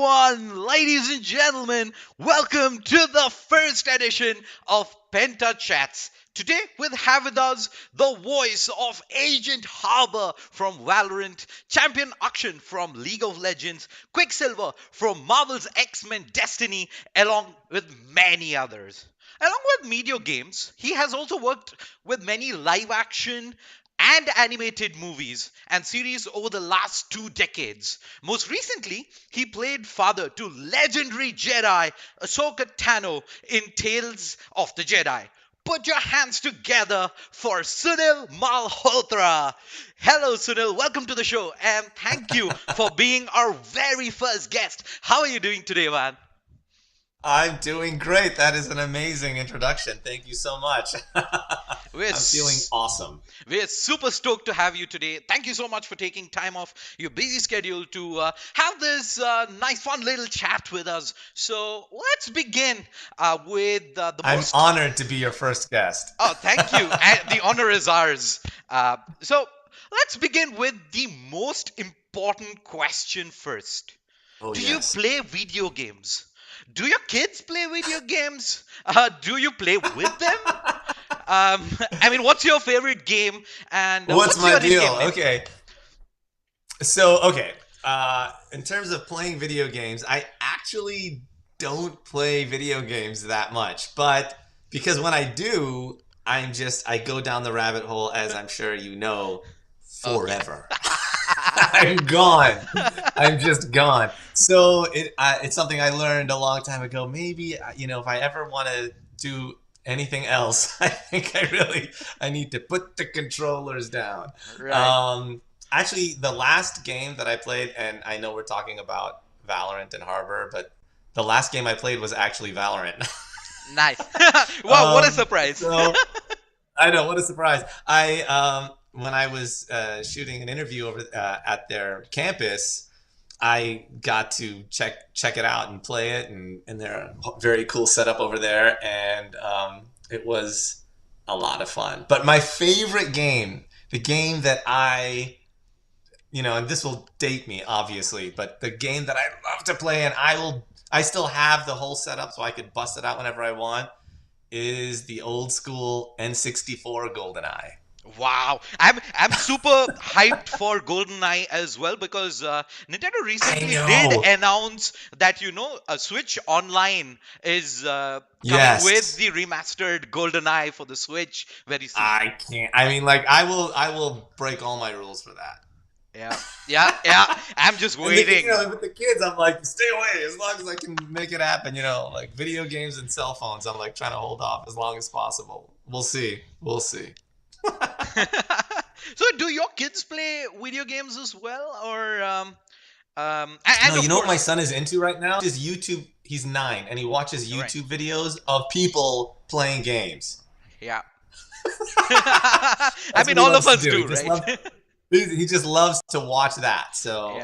everyone, ladies and gentlemen. Welcome to the first edition of Penta Chats. Today, we have with us the voice of Agent Harbor from Valorant, Champion Akshan from League of Legends, Quicksilver from Marvel's X-Men Destiny, along with many others. Along with video games, he has also worked with many live action and animated movies and series over the last 2 decades. Most recently, he played father to legendary Jedi Ahsoka Tano in Tales of the Jedi. Put your hands together for Sunil Malhotra. Hello, Sunil. Welcome to the show, and thank you for being our very first guest. How are you doing today, man? I'm doing great. That is an amazing introduction. Thank you so much. We're I'm feeling awesome. We're super stoked to have you today. Thank you so much for taking time off your busy schedule to have this nice, fun little chat with us. So let's begin with the I'm most. honored to be your first guest. Oh, thank you. The honor is ours. So let's begin with the most important question first. Oh, Do you yes. play video games? Do your kids play video games? Do you play with them? I mean, what's your favorite game and What's what's my your deal? in-game name? Okay. So, in terms of playing video games, I actually don't play video games that much. But because when I do, I go down the rabbit hole, as I'm sure you know, Okay. forever. I'm gone. I'm just gone. So it's something I learned a long time ago. Maybe if I ever want to do anything else, I think I need to put the controllers down. Right. Um, Actually, the last game that I played, and I know we're talking about Valorant and Harbor, but the last game I played was actually Valorant. Nice. Wow, what a surprise. So I know, what a surprise. I When I was shooting an interview over at their campus, I got to check it out and play it, and their very cool setup over there, and it was a lot of fun. But my favorite game, the game that and this will date me obviously, but the game that I love to play, and I still have the whole setup so I could bust it out whenever I want, is the old school N64 GoldenEye. Wow, I'm super hyped for GoldenEye as well because Nintendo I recently did know. announce that a Switch Online is coming with Yes. the remastered GoldenEye for the Switch very soon. I can't. I mean, like, I will break all my rules for that. Yeah, yeah, yeah. I'm just And waiting. with the kids, I'm like, stay away as long as I can make it happen. Like video games and cell phones, I'm like trying to hold off as long as possible. We'll see. We'll see. So, do your kids play video games as well, or No, and you of know what my course, son is into right now? Is YouTube. He's 9, and he watches right? YouTube videos of people playing games. Yeah. I That's mean, what he all of loves to us do. do, right? He just loves to watch that. So,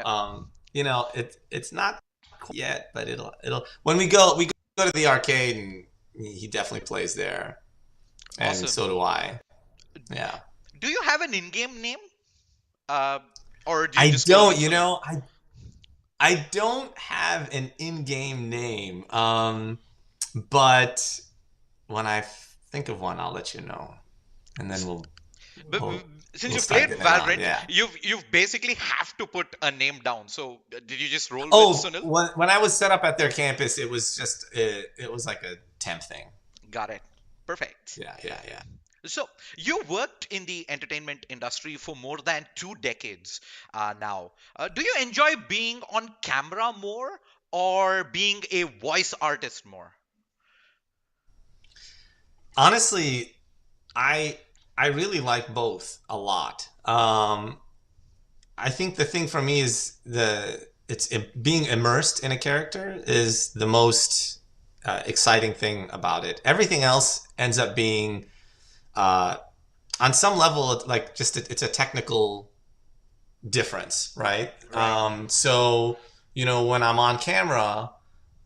Yeah. it's not quite yet, but it'll when we go to the arcade, and he definitely plays there, and Awesome. so do I. Yeah. Do you have an in-game name, uh, or do you I just call him don't, Sunil? I don't have an in-game name. But when I think of one, I'll let you know, and then But we'll since we'll you start played getting it on. Valorant, Yeah. you've basically have to put a name down. So, did you just roll with Oh, Sunil? when I was set up at their campus, it was just it was like a temp thing. Got it. Perfect. Yeah, yeah, yeah. So, you worked in the entertainment industry for more than 2 decades now. Do you enjoy being on camera more or being a voice artist more? Honestly, I I really like both a lot. I think the thing for me is being immersed in a character is the most exciting thing about it. Everything else ends up being uh, on some level like just it's a technical difference, right? Right. So when I'm on camera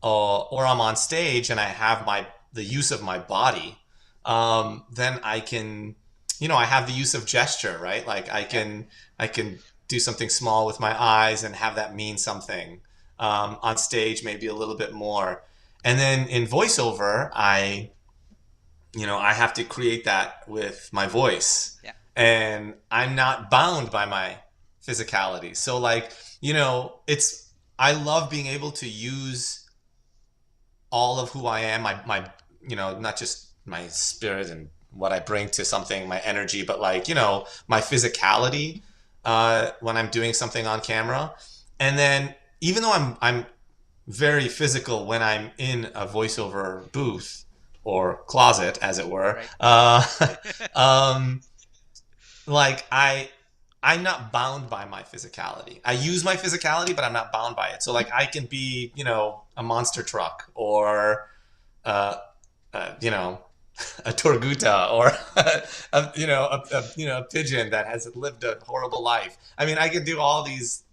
or I'm on stage and I have the use of my body, then I can, I have the use of gesture, right? Like Yeah. I can do something small with my eyes and have that mean something. On stage, maybe a little bit more. And then in voiceover, I have to create that with my voice, Yeah. and I'm not bound by my physicality. So like, I love being able to use all of who I am, not just my spirit and what I bring to something, my energy, but like, my physicality when I'm doing something on camera. And then even though I'm very physical when I'm in a voiceover booth or closet, as it were, Right. um, like I'm not bound by my physicality. I use my physicality, but I'm not bound by it. So like I can be, a monster truck or uh, you know, a torguta or a pigeon that has lived a horrible life. I mean, I can do all these.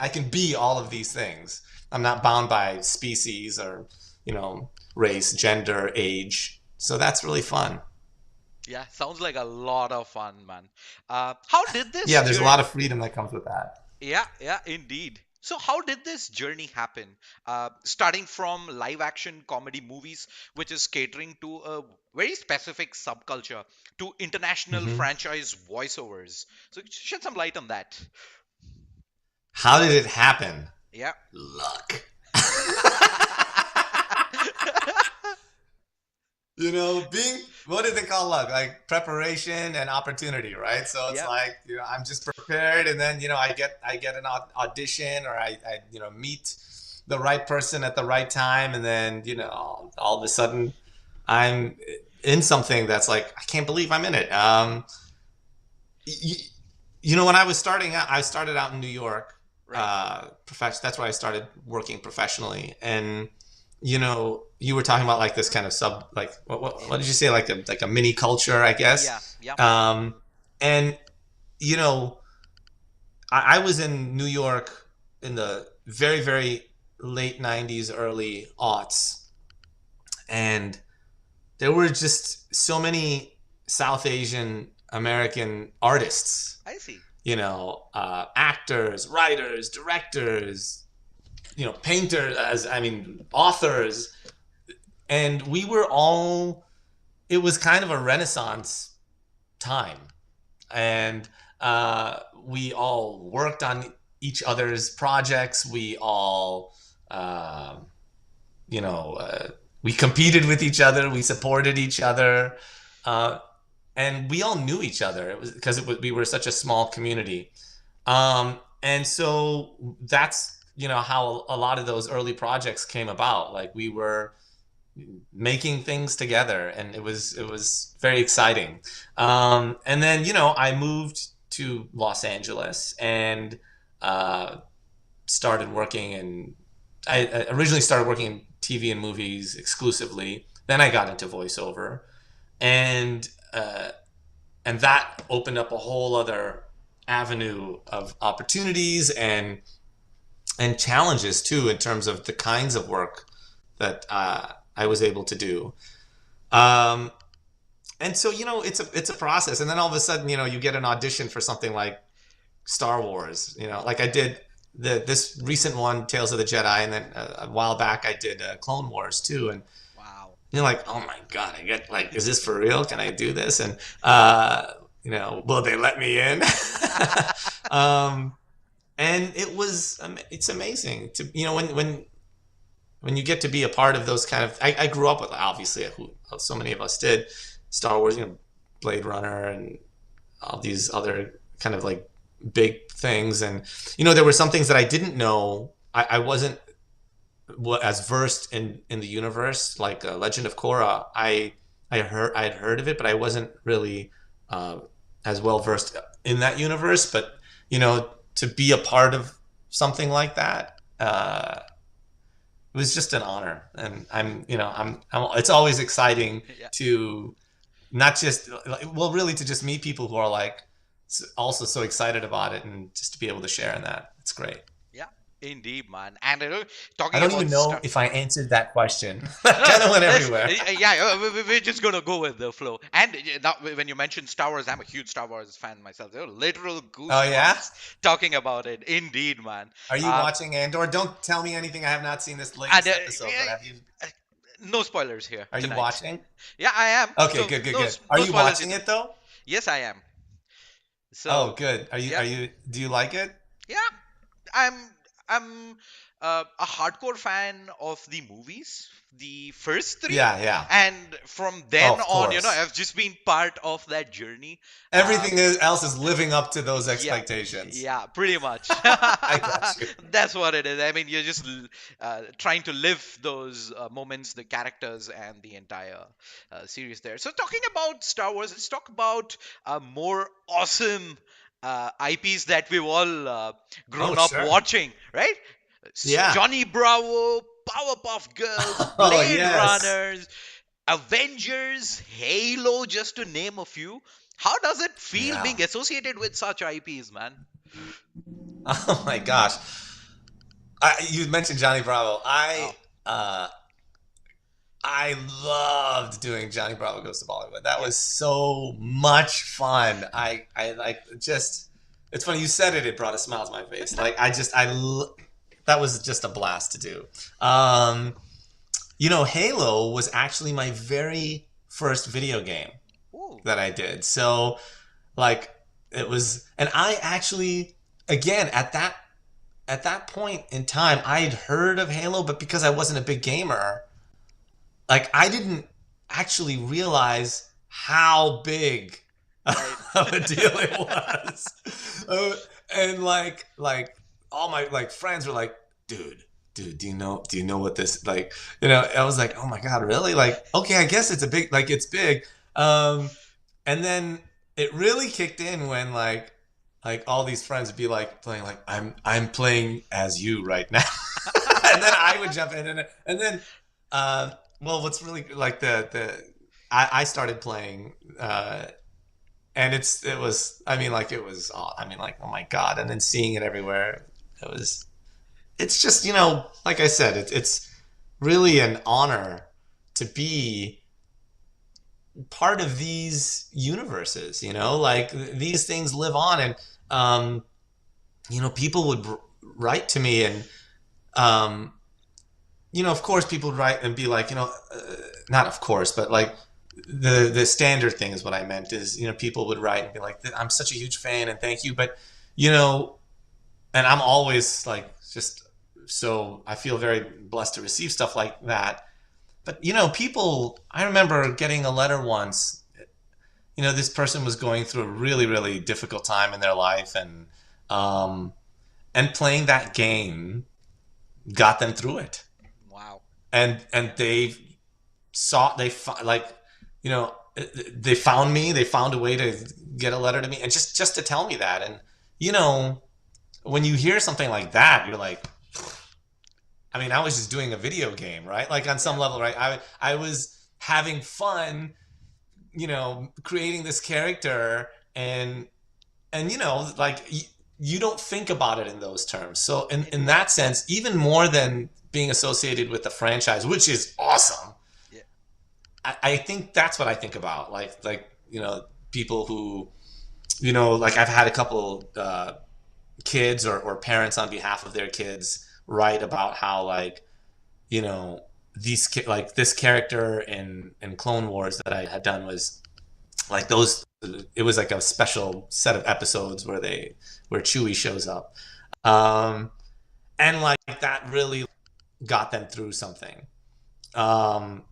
I can be all of these things. I'm not bound by species or race, gender, age. So that's really fun. Yeah, sounds like a lot of fun, man. How did this Yeah, there's a lot journey? of freedom that comes with that. Yeah, yeah, indeed. So, how did this journey happen? Starting from live action comedy movies, which is catering to a very specific subculture, to international Hmm. franchise voiceovers. So, shed some light on that. How did it happen? Yeah. Luck. Being, what do they call luck? Like preparation and opportunity, right? So it's Yeah. like, I'm just prepared, and then I get an audition, or I meet the right person at the right time, and then all of a sudden I'm in something that's like, I can't believe I'm in it. y- when I was starting out, I started out in New York. Right. That's where I started working professionally, and you were talking about like this kind of like what did you say, like a mini culture, I Yeah. guess. Yeah. And you know, I was in New York in the very very late '90s, early aughts, and there were just so many South Asian American artists, I see. actors, writers, directors, painters, as I mean, authors, and we were all. It was kind of a renaissance time, and we all worked on each other's projects. We all, um you know, we competed with each other. We supported each other. Uh, and we all knew each other. It was because we were such a small community. And so that's how a lot of those early projects came about. Like we were making things together, and it was very exciting. And then I moved to Los Angeles and uh, started working in. I originally started working in TV and movies exclusively. Then I got into voiceover, and and that opened up a whole other avenue of opportunities and challenges too, in terms of the kinds of work that I was able to do. Um, and so it's a process, and then all of a sudden you get an audition for something like Star Wars. Like I did this recent one, Tales of the Jedi, and then a while back I did Clone Wars too, and Wow. you're like, oh my god, I get like, is this for real? Can I do this? And will they let me in? um, and it's amazing to when you get to be a part of those kind of. I grew up with, obviously, who so many of us did, Star Wars, Blade Runner, and all these other kind of like big things, and there were some things that I didn't know. I wasn't as versed in the universe, like Legend of Korra. I'd heard of it, but I wasn't really uh, as well versed in that universe. But to be a part of something like that, it was just an honor, and it's always exciting Yeah. to not just, well, really to just meet people who are like also so excited about it, and just to be able to share in that. It's great. Yeah. Indeed, man. And I talking don't about even know Star. if I answered that question. No, Kind of went that's, everywhere. yeah, we're just gonna go with the flow. And now, when you mentioned Star Wars, I'm a huge Star Wars fan myself. There were literal Oh yeah. goosebumps talking about it. Indeed, man. Are you Uh, watching Andor? Don't tell me anything. I have not seen this and latest episode, but have you? uh, no spoilers here Are you tonight. watching? Yeah, I am. Okay, So good, good, no good. Are no you spoilers watching either. it though? Yes, I am. Oh, So good. Are you? yeah, Are you? Do you like it? yeah. I'm I'm a hardcore fan of the movies, the first three, Yeah, yeah. and from Oh, then of on, course. I've just been part of that journey. Uh, Else is living up to those yeah, expectations. yeah, pretty much. I got you. That's what it is. I mean, you're just trying to live those moments, the characters, and the entire series there. So, talking about Star Wars, let's talk about more awesome IPs that we've all Oh, grown up sure. watching, right? Yeah. Johnny Bravo, Powerpuff Girls, Oh, Blade yes. Runners, Avengers, Halo, just to name a few. How does it feel Yeah. being associated with such IPs, man? Oh my gosh. You mentioned Johnny Bravo. Oh, Uh, I loved doing Johnny Bravo Goes to Bollywood. That yeah. was so much fun. I like just. It's funny you said it. It brought a smile to my face. That was just a blast to do. Halo was actually my very first video game Ooh, that I did. So, like, it was, and I actually, again, at that point in time, I had heard of Halo, but because I wasn't a big gamer, like I didn't actually realize how big right. of a deal it was. And like all my like friends were like, dude, do you know what this like? I was like, oh my god, really? Like, okay, I guess it's big. And then it really kicked in when like all these friends would be like playing like I'm playing as you right now, and then I would jump in and then uh, well, what's really like I started playing and it was I mean like it was I mean like oh my god, and then seeing it everywhere, it's just like I said, it's really an honor to be part of these universes, like these things live on. And people would write to me, and um, of course people would write and be like, not of course, but like the standard thing is what I meant is, people would write and be like, I'm such a huge fan and thank you, but you know and I'm always like just so I feel very blessed to receive stuff like that. But people, I remember getting a letter once. This person was going through a really, really difficult time in their life, um, and playing that game got them through it. Wow. And like, you know, they found me. They found a way to get a letter to me, and just to tell me that. And when you hear something like that, you're like, I mean, I was just doing a video game, right? Like on some Yeah. level, right? I was having fun, creating this character, and like you don't think about it in those terms. So in Indeed. that sense, even more than being associated with the franchise, which is awesome, Yeah. I think that's what I think about. Like people who like I've had a couple kids or parents on behalf of their kids write about how like you know like this character in Clone Wars that I had done was like those. It was like a special set of episodes where Chewie shows up, um, and like that really got them through something. Um,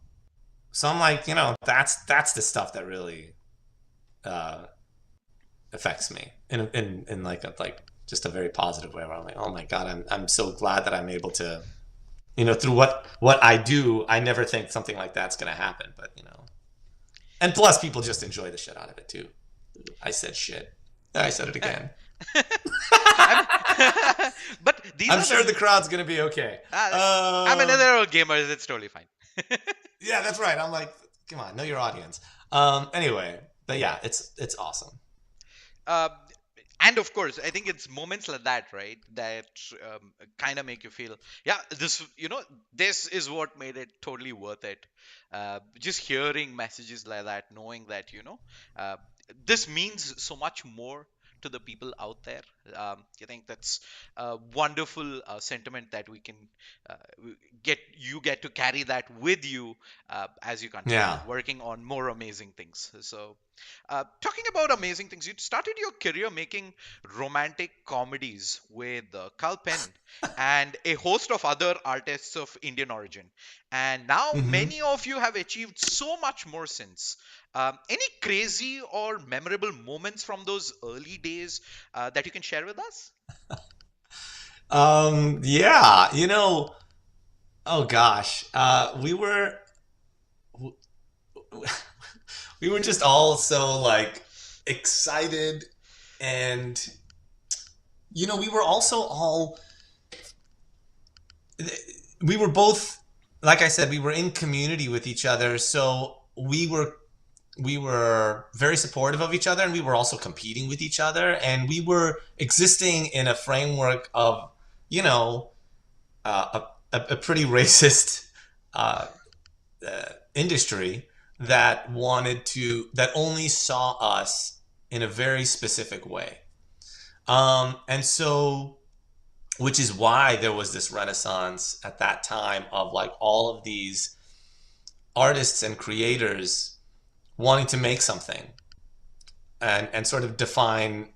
so I'm like, that's the stuff that really uh, affects me in like just a very positive way. Where I'm like, oh my god, I'm so glad that I'm able to, through what I do. I never think something like that's gonna happen, but and plus people just enjoy the shit out of it too. I said shit. I said it again. I'm, but these I'm are sure the. the crowd's gonna be okay. I mean, they're all gamers. It's totally fine. Yeah, that's right. I'm like, come on, know your audience. Anyway, but yeah, it's awesome. Uh, And of course, I think it's moments like that, right, that kind of make you feel, yeah, this is what made it totally worth it. Just hearing messages like that, knowing that, uh, this means so much more to the people out there. I think that's a wonderful sentiment that we can get to carry that with you as you continue Yeah. working on more amazing things. So talking about amazing things, you started your career making romantic comedies with Carl Penn and a host of other artists of Indian origin. And now Hmm. many of you have achieved so much more since. Any crazy or memorable moments from those early days that you can share with us? Yeah, oh gosh, we were just all so like excited, and we were also all we were both, like I said, we were in community with each other, so we were very supportive of each other, and we were also competing with each other, and we were existing in a framework of you know a pretty racist uh, industry that only saw us in a very specific way. And so, which is why there was this renaissance at that time of like all of these artists and creators wanting to make something and sort of define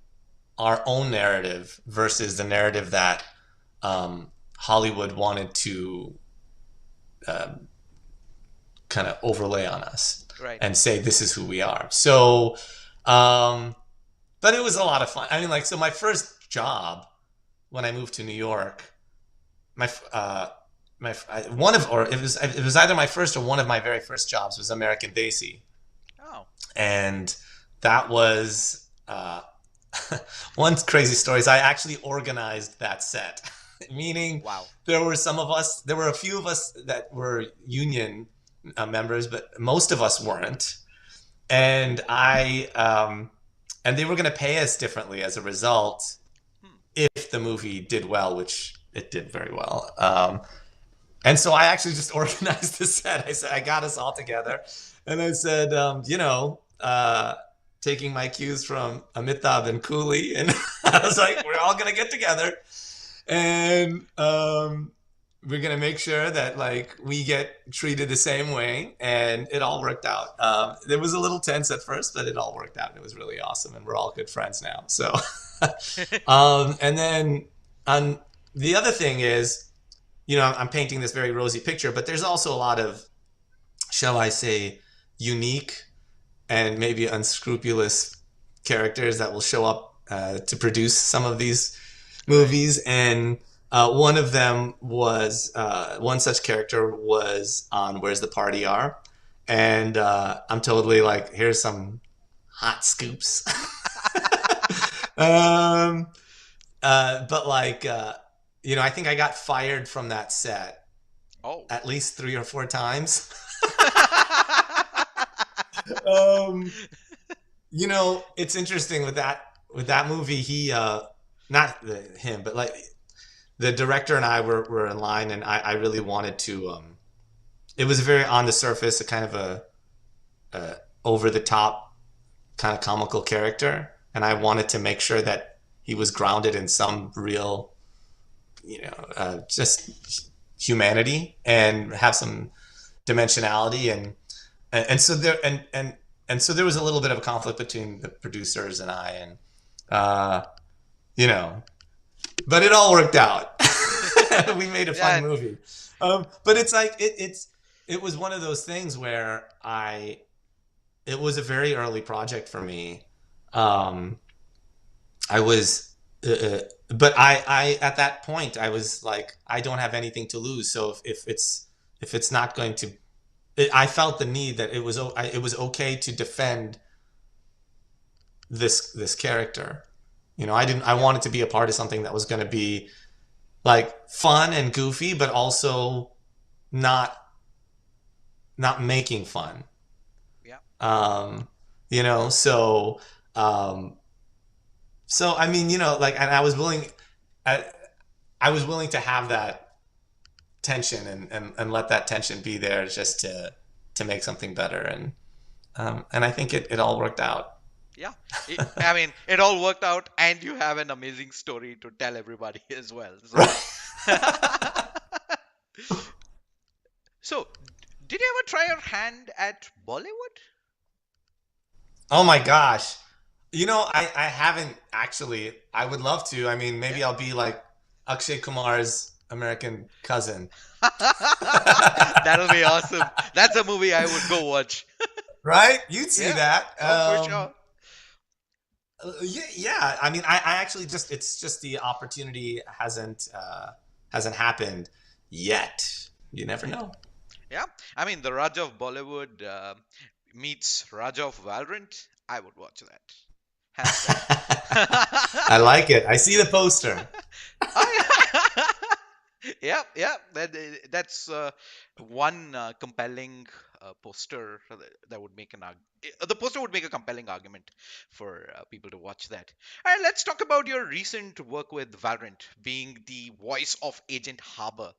our own narrative versus the narrative that Hollywood wanted to kind of overlay on us Right. and say this is who we are. So, um, but it was a lot of fun. I mean, like, so my first job when I moved to New York, my one of or it was either my first or one of my very first jobs was American Daisy, Oh, and that was one crazy story is I actually organized that set, meaning wow. there were a few of us that were union members, but most of us weren't. And and they were going to pay us differently as a result Hmm. if the movie did well, which it did very well. And so I actually just organized the set. I said I got us all together, and I said, taking my cues from Amitabh and Cooley, and I was like, we're all gonna get together, and we're gonna make sure that like we get treated the same way, and it all worked out. It was a little tense at first, but it all worked out, and it was really awesome, and we're all good friends now. So, and then on the other thing is, I'm painting this very rosy picture, but there's also a lot of, shall I say, unique and maybe unscrupulous characters that will show up to produce some of these Right. movies. And one of them was one such character was on Where's the Party Are, and I'm totally like, here's some hot scoops. um, but like, I think I got fired from that set Oh. at least 3 or 4 times. um, it's interesting with that movie. He not him, but like the director and I were in line, and I really wanted to. It was very on the surface, a kind of a over the top kind of comical character, and I Right. wanted to make sure that he was grounded in some real, just humanity and have some dimensionality, and so there and so there was a little bit of a conflict between the producers and I, and uh, you know, but it all worked out. We made a fun Yeah. movie, but it's like it was one of those things where it was a very early project for me. Um, I was, but I at that point I was like, I don't have anything to lose. So if it's not going to, I felt the need that it was okay to defend this character. I Yeah. wanted to be a part of something that was going to be like fun and goofy, but also not not making fun. Yeah. Um, so um, So I mean, like, and I, I was willing to have that tension and let that tension be there just to make something better, and I think it all worked out. Yeah, I mean, it all worked out, and you have an amazing story to tell everybody as well. So, Right. so did you ever try your hand at Bollywood? Oh my gosh. I haven't actually. I would love to. I mean, Yeah. maybe I'll be like Akshay Kumar's American cousin. That'll be awesome. That's a movie I would go watch. Right? You'd see Yeah. that. Oh, for sure. Yeah, yeah. I mean, I actually just it's just the opportunity hasn't happened yet. You never know. Yeah. I mean, the Raja of Bollywood meets Raja of Valorant. I would watch that. Hands down. I like it. I see the poster. I- yeah, yeah. That's one compelling poster that would make the poster would make a compelling argument for people to watch that. All right, let's talk about your recent work with Valorant, being the voice of Agent Harbor.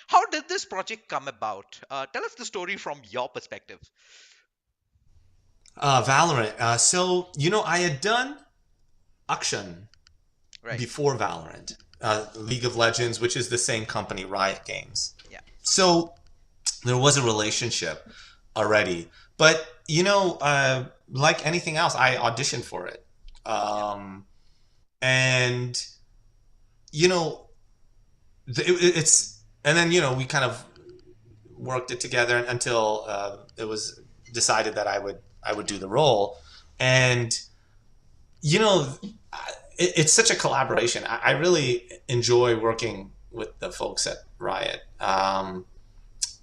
How did this project come about? Tell us the story from your perspective. Valorant. So I had done Akshan Right. before Valorant, League of Legends, which is the same company, Riot Games. Yeah. So there was a relationship already, but like anything else, I auditioned for it, Yeah. and you know, it's and then we kind of worked it together until it was decided that I would do the role, and you know, it's such a collaboration. I really enjoy working with the folks at Riot.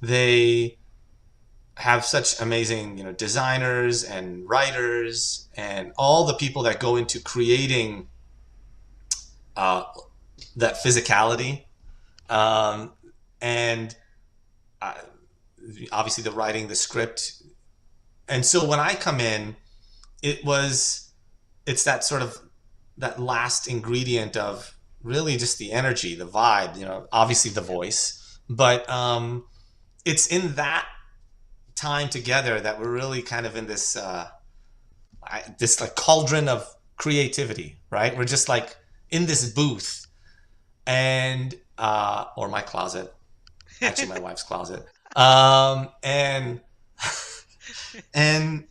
They have such amazing, designers and writers and all the people that go into creating uh, that physicality, um, and uh, obviously the writing, the script. And so when I come in, it was it's that sort of that last ingredient of really just the energy, the vibe, obviously the Yeah. voice, but it's in that time together that we're really kind of in this like cauldron of creativity, right? Yeah. We're just like in this booth and or my closet, actually my wife's closet, and and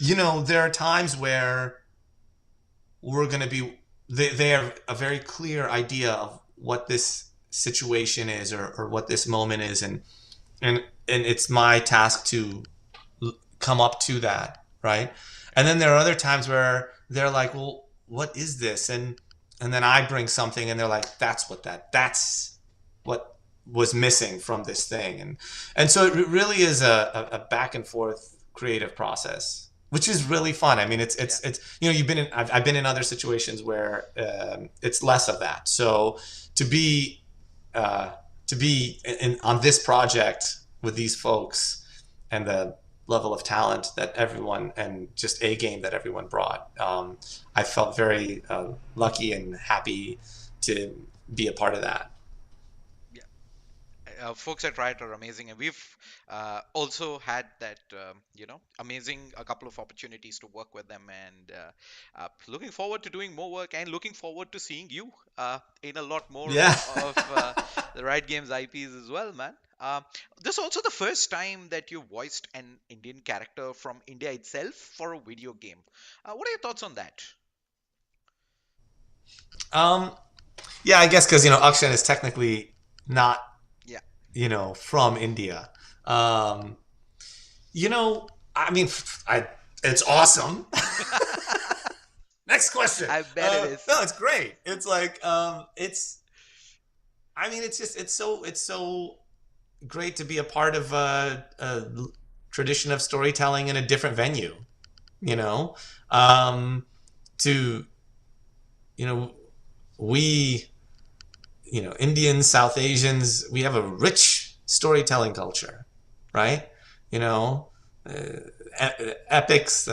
there are times where we're going to be they have a very clear idea of what this situation is, or what this moment is, and it's my task to come up to that, right? And then there are other times where they're like, well, what is this? And then I bring something and they're like, that's what was missing from this thing. And so it really is a back and forth creative process, which is really fun. I mean, Yeah. I've been in other situations where it's less of that. So to be uh, on this project with these folks and the level of talent that everyone and just a game that everyone brought, I felt very lucky and happy to be a part of that. Yeah. Folks at Riot are amazing, and we've also had that amazing a couple of opportunities to work with them, and looking forward to doing more work, and looking forward to seeing you in a lot more Yeah. of the Riot Games IPs as well, man. This is also the first time that you voiced an Indian character from India itself for a video game. What are your thoughts on that? um, yeah, I guess because Akshan is technically not Yeah, from India. Um, I mean, I it's awesome. Next question. I bet it is. No, it's great. It's like it's. I mean, it's so great to be a part of a tradition of storytelling in a different venue. You know, um, to you know we Indians, South Asians, we have a rich storytelling culture, right? You know, epics,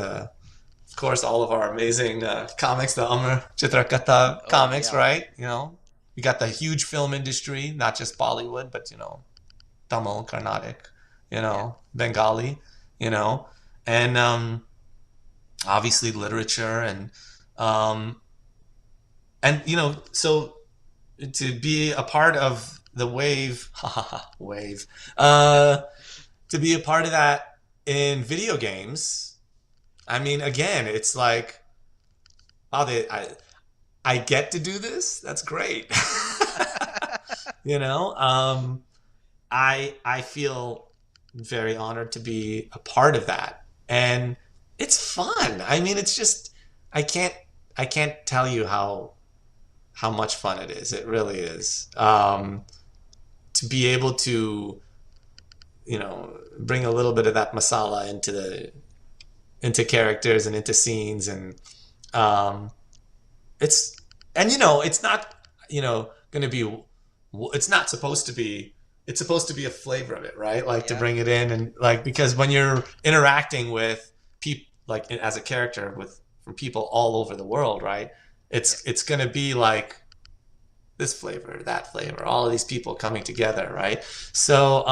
of course, all of our amazing comics, the Amr Chitrakatha Oh comics, yeah, right? We got the huge film industry, not just Bollywood, but Tamil, Carnatic, yeah, Bengali, you know, and obviously literature um, and so to be a part of the wave, wave, uh, to be a part of that in video games. I mean, again, it's like, oh, I get to do this. That's great. you know, um, I feel very honored to be a part of that, and it's fun. I mean, it's just I can't I can't tell you how much fun it is. It really is. To be able to bring a little bit of that masala into characters and into scenes, and um, it's it's not going to be it's not supposed to be it's supposed to be a flavor of it, right? Like to yeah, bring it in, and like because when you're interacting with people, like as a character with from people all over the world, right? yeah. It's going to be like this flavor, that flavor, all of these people coming together, right? So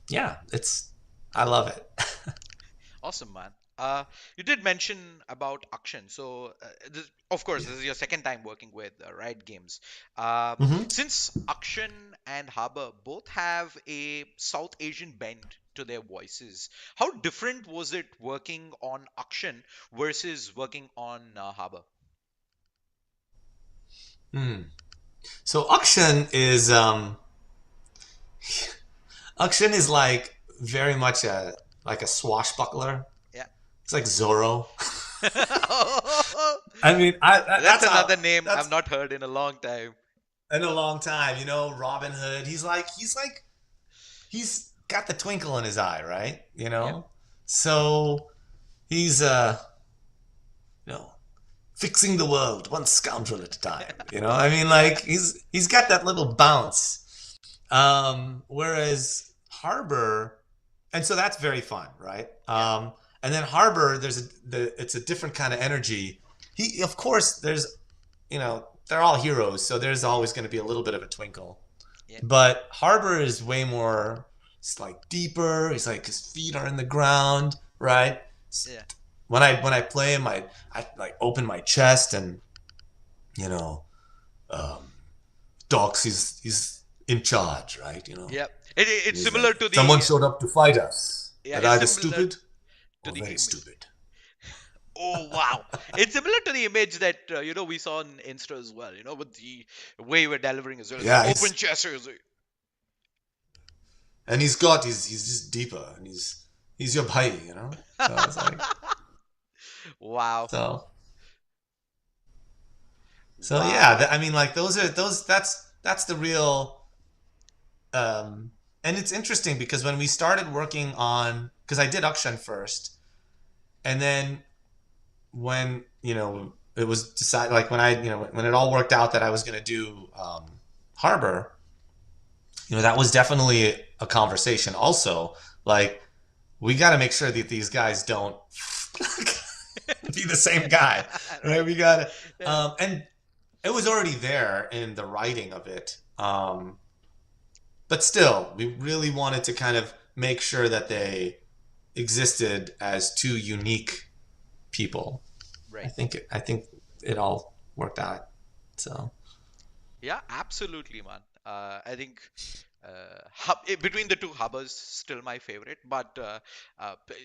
yeah, it's I love it. Awesome, man. You did mention about Akshan. So, of course, yeah. this is your second time working with Riot Games. Uh, hmm since Akshan and Harbor both have a South Asian bend to their voices, how different was it working on Akshan versus working on Harbor? Mm. So Akshan is like very much a swashbuckler. Yeah. It's like Zorro. I mean, That's that's how another name I've that's not heard in a long time. in a long time. Robin Hood. He's got the twinkle in his eye, right? Yep. So he's you know fixing the world one scoundrel at a time. I mean, Yeah. like he's got that little bounce. Whereas Harbor, and so that's very fun, right? Yeah. And then Harbor, it's a different kind of energy. Of course, they're all heroes, so there's always going to be a little bit of a twinkle. Yeah. But Harbor is way more. It's like deeper. He's like his feet are in the ground, right? Yeah. When I play him, I like open my chest and you know, um, Docs, he's in charge, right? Yep. It's He's similar like, to someone the showed up to fight us. yeah. But It's either similar stupid to or the very image. stupid. Oh wow! It's similar to the image that we saw on Insta as well. With the way we're delivering as well. It's like Yeah, open chest. and he's just deeper, and he's your bhai. So it's like Wow! so so yeah. Wow! I mean, like those that's the real. Um, and it's interesting because when we started working on, because I did Akshan first, and then when it was decided, like when when it all worked out that I was going to do Harbor, that was definitely a conversation also, like we got to make sure that these guys don't be the same guy, right? We got to Yeah. and it was already there in the writing of it, but still we really wanted to kind of make sure that they existed as two unique people. I Right. think it all worked out. So Yeah, absolutely, man. I think between the two Hubbers, still my favorite. But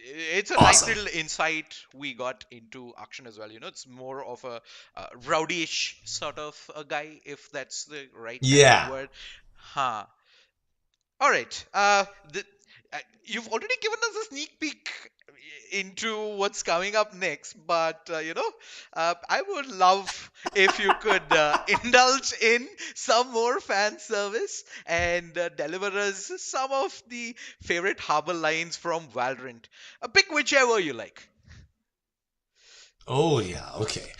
it's a nice awesome. little insight we got into Akshan as well. It's more of a rowdy-ish sort of a guy, if that's the right kind of Yeah. word. Huh. All right. You've already given us a sneak peek into what's coming up next, but I would love if you could indulge in some more fan service and deliver us some of the favorite harbor lines from Valorant. Pick whichever you like. Oh yeah. Okay.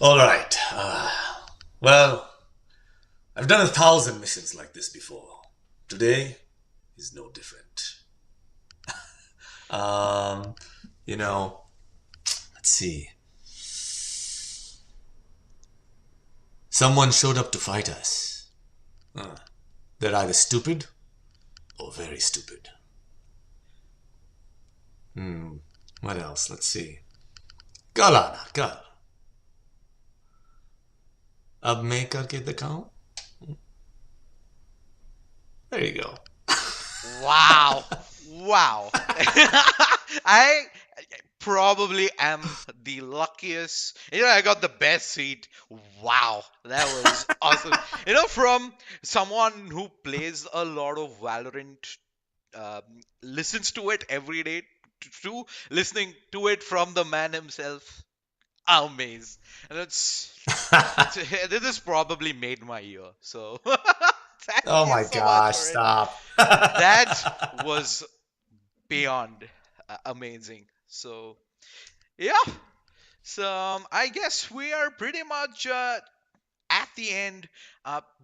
All right. Well, I've done 1,000 missions like this before. Today is no different. Um, you know, Let's see. Someone showed up to fight us. Huh. They're either stupid or very stupid. What else? Let's see. कल आना कल अब मैं करके दिखाऊं. There you go. Wow. Wow. I probably am the luckiest. I got the best seat. Wow. That was awesome. From someone who plays a lot of Valorant, listens to it every day, to listening to it from the man himself. Amazing. And this has probably made my year. So thank Oh you my so much gosh, for it. stop. That was beyond amazing. So yeah. So I guess we are pretty much at the end.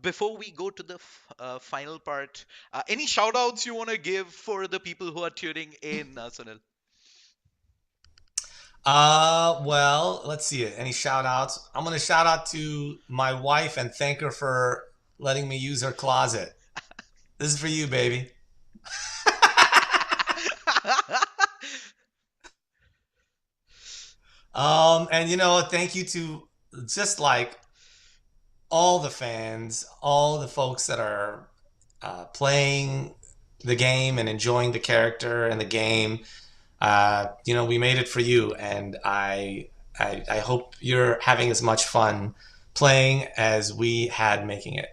Before we go to the final part, any shout outs you want to give for the people who are tuning in, Sunil? Well, let's see it. Any shout outs? I'm gonna shout out to my wife and thank her for letting me use her closet. This is for you, baby. And thank you to just like all the fans, all the folks that are playing the game and enjoying the character and the game. We made it for you, and I hope you're having as much fun playing as we had making it.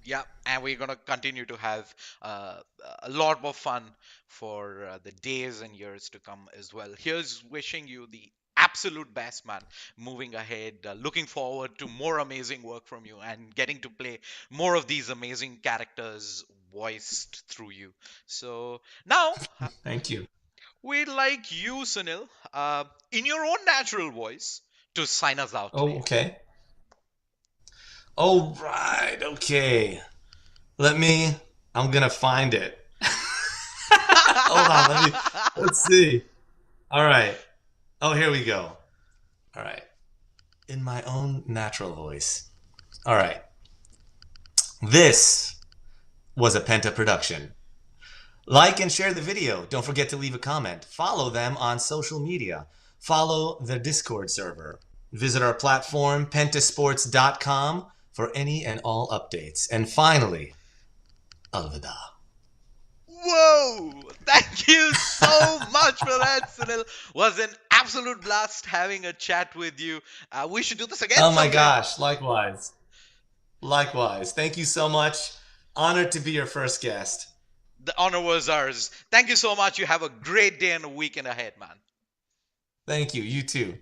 Yeah, and we're gonna continue to have uh, a lot more fun for the days and years to come as well. Here's wishing you the absolute best, man. Moving ahead, looking forward to more amazing work from you and getting to play more of these amazing characters voiced through you. So now Thank you. we'd like you, Sunil, in your own natural voice, to sign us out Oh, today. okay. Oh, right. Okay. Let me. I'm gonna find it. Hold on. Let's see. All right. Oh, here we go. All right. In my own natural voice. All right. This was a Penta production. Like and share the video. Don't forget to leave a comment. Follow them on social media. Follow their Discord server. Visit our platform, pentasports.com, for any and all updates. And finally, Alvida. Whoa! Thank you so much for that, Sunil. Was an absolute blast having a chat with you. We should do this again Oh my someday. gosh, likewise. Likewise. Thank you so much. Honored to be your first guest. The honor was ours. Thank you so much. You have a great day and a weekend ahead, man. Thank you. You too.